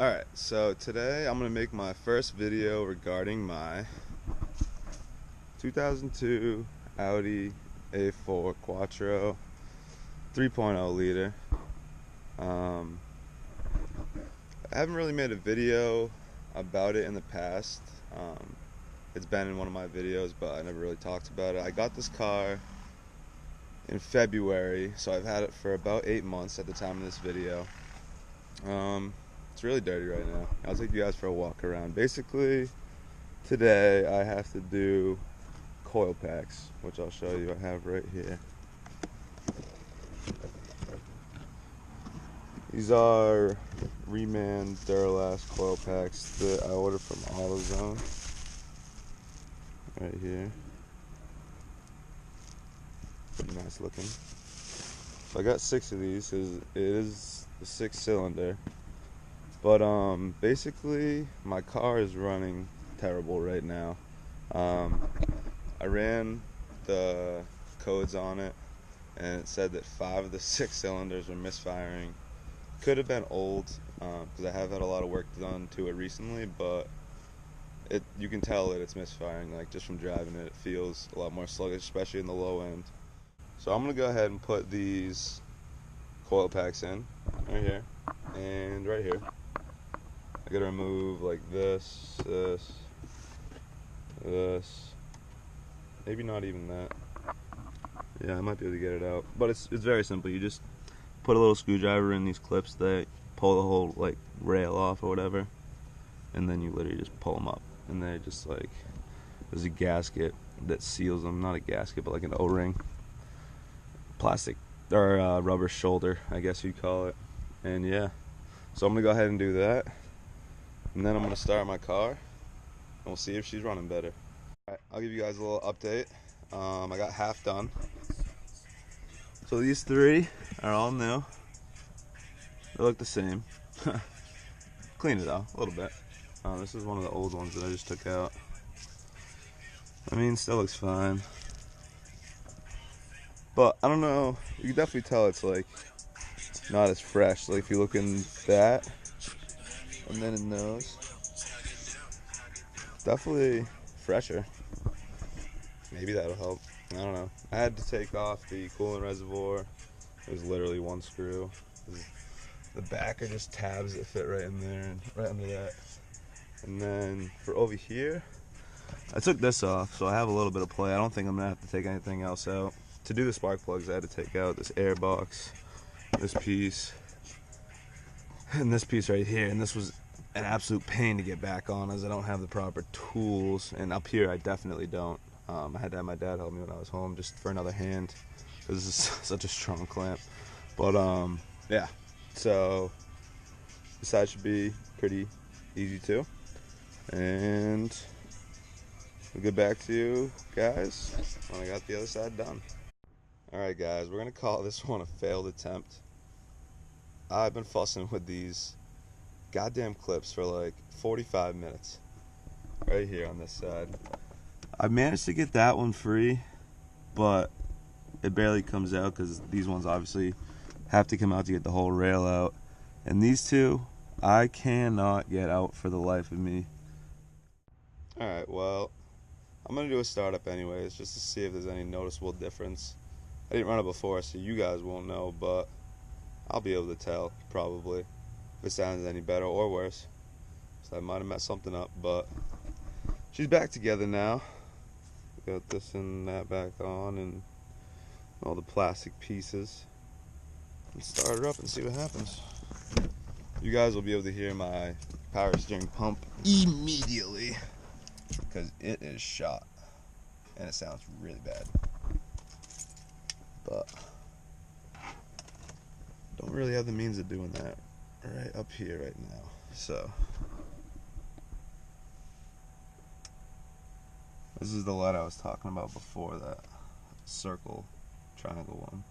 Alright, so today I'm going to make my first video regarding my 2002 Audi A4 Quattro 3.0 liter. I haven't really made a video about it in the past. It's been in one of my videos, but I never really talked about it. I got this car in February, so I've had it for about 8 months at the time of this video. It's really dirty right now. I'll take you guys for a walk around. Basically, today I have to do coil packs, which I'll show you. I have right here. These are Reman Duralast coil packs that I ordered from AutoZone. Right here. Pretty nice looking. So I got 6 of these because it is the 6-cylinder. But basically my car is running terrible right now. I ran the codes on it and it said that 5 of the 6 cylinders were misfiring. Could have been old because I have had a lot of work done to it recently, but you can tell that it's misfiring. Like, just from driving it, it feels a lot more sluggish, especially in the low end. So I'm gonna go ahead and put these coil packs in right here and right here. I gotta remove like this, maybe not even that. Yeah, I might be able to get it out, but it's very simple. You just put a little screwdriver in these clips that pull the whole like rail off or whatever, and then you literally just pull them up, and they just like, there's a gasket that seals them. Not a gasket, but like an O-ring, plastic or rubber shoulder, I guess you'd call it. And yeah, so I'm gonna go ahead and do that, and then I'm gonna start my car and we'll see if she's running better. Alright, I'll give you guys a little update. I got half done. So these 3 are all new. They look the same. Cleaned it out a little bit. This is one of the old ones that I just took out. I mean, still looks fine. But I don't know, you can definitely tell it's like not as fresh. Like if you look in that and then in those, definitely fresher. Maybe that'll help. I don't know. I had to take off the coolant reservoir. It was literally 1 screw. The back are just tabs that fit right in there and right under that. And then for over here, I took this off, so I have a little bit of play. I don't think I'm gonna have to take anything else out. To do the spark plugs, I had to take out this air box, this piece, and this piece right here. And this was an absolute pain to get back on, as I don't have the proper tools. And up here, I definitely don't. I had to have my dad help me when I was home, just for another hand, because this is such a strong clamp. But yeah, so this side should be pretty easy too. And we'll get back to you guys when I got the other side done. Alright guys, we're going to call this one a failed attempt. I've been fussing with these goddamn clips for like 45 minutes. Right here on this side. I managed to get that one free, but it barely comes out because these ones obviously have to come out to get the whole rail out. And these 2, I cannot get out for the life of me. Alright, well, I'm going to do a startup anyways, just to see if there's any noticeable difference. I didn't run it before, so you guys won't know, but I'll be able to tell, probably, if it sounds any better or worse. So I might have messed something up, but she's back together now. Got this and that back on, and all the plastic pieces. Let's start her up and see what happens. You guys will be able to hear my power steering pump immediately, because it is shot, and it sounds really bad. But don't really have the means of doing that right up here right now. So this is the light I was talking about before, that circle triangle one.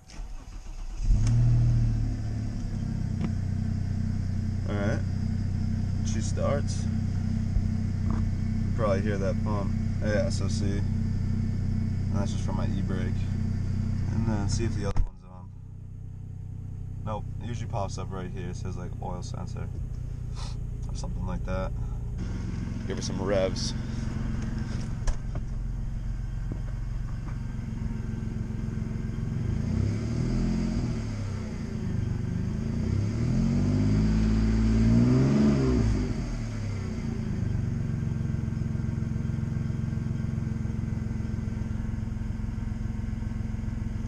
Alright, she starts. You probably hear that pump. Yeah, so see, and that's just from my e-brake. And then see if the other one's on. Nope, it usually pops up right here. It says like oil sensor. something like that. Give her some revs.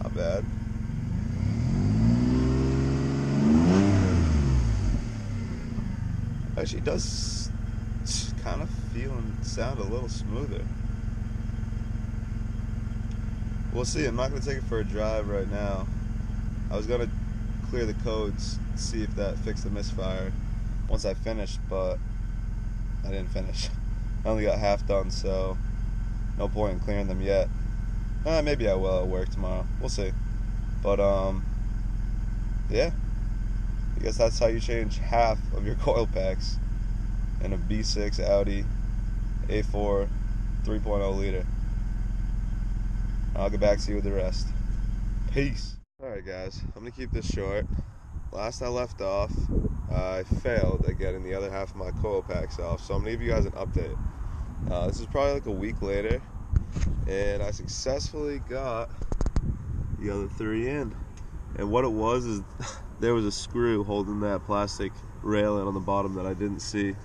Not bad. Actually, it does kind of feel and sound a little smoother. We'll see. I'm not going to take it for a drive right now. I was going to clear the codes, see if that fixed the misfire once I finished, but I didn't finish. I only got half done, so no point in clearing them yet. Maybe I will at work tomorrow. We'll see. But, yeah. I guess that's how you change half of your coil packs in a V6 Audi A4 3.0 liter. I'll get back to you with the rest. Peace. Alright guys, I'm going to keep this short. Last I left off, I failed at getting the other half of my coil packs off, so I'm going to give you guys an update. This is probably like a week later, and I successfully got the other 3 in. And what it was is there was a screw holding that plastic railing on the bottom that I didn't see.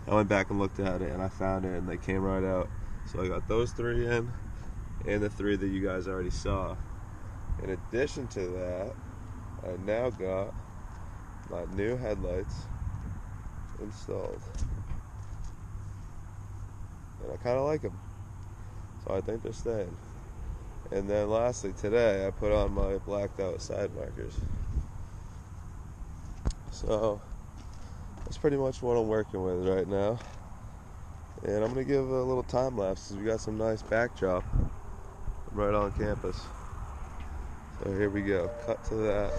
I went back and looked at it and I found it and they came right out. So I got those 3 in and the 3 that you guys already saw. In addition to that, I now got my new headlights installed. And I kind of like them. So I think they're staying. And then lastly, today I put on my blacked out side markers. So that's pretty much what I'm working with right now. And I'm going to give a little time lapse because we got some nice backdrop right on campus. So here we go. Cut to that.